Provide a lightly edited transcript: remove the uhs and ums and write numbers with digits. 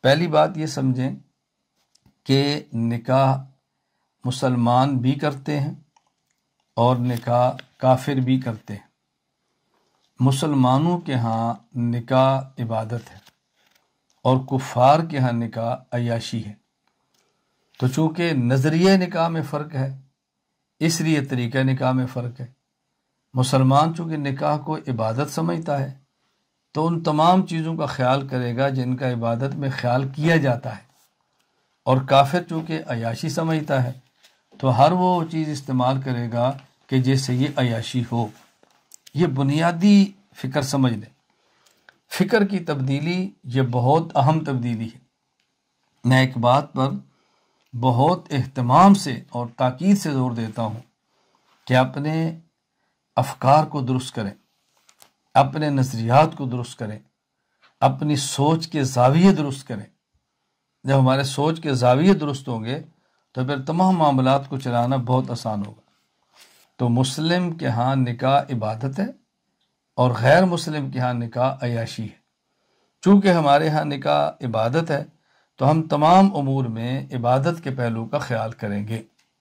پہلی بات یہ سمجھیں کہ نکاح مسلمان بھی کرتے ہیں اور نکاح کافر بھی کرتے ہیں۔ مسلمانوں کے ہاں نکاح عبادت ہے اور کفار کے ہاں نکاح عیاشی ہے۔ تو چونکہ نظریہ نکاح میں فرق ہے، اس لیے طریقہ نکاح میں فرق ہے۔ مسلمان چونکہ نکاح کو عبادت سمجھتا ہے تو ان تمام چیزوں کا خیال کرے گا جن کا عبادت میں خیال کیا جاتا ہے، اور کافر چونکہ عیاشی سمجھتا ہے تو ہر وہ چیز استعمال کرے گا کہ جس سے یہ عیاشی ہو۔ یہ بنیادی فکر سمجھ لیں۔ فکر کی تبدیلی یہ بہت اہم تبدیلی ہے۔ میں ایک بات پر بہت اہتمام سے اور تاکید سے زور دیتا ہوں کہ اپنے افکار کو درست کریں، اپنے نظریات کو درست کریں، اپنی سوچ کے زاویے درست کریں۔ جب ہمارے سوچ کے زاویے درست ہوں گے تو پھر تمام معاملات کو چلانا بہت آسان ہوگا۔ تو مسلم کے ہاں نکاح عبادت ہے اور غیر مسلم کے ہاں نکاح عیاشی ہے۔ چونکہ ہمارے ہاں نکاح عبادت ہے تو ہم تمام امور میں عبادت کے پہلو کا خیال کریں گے۔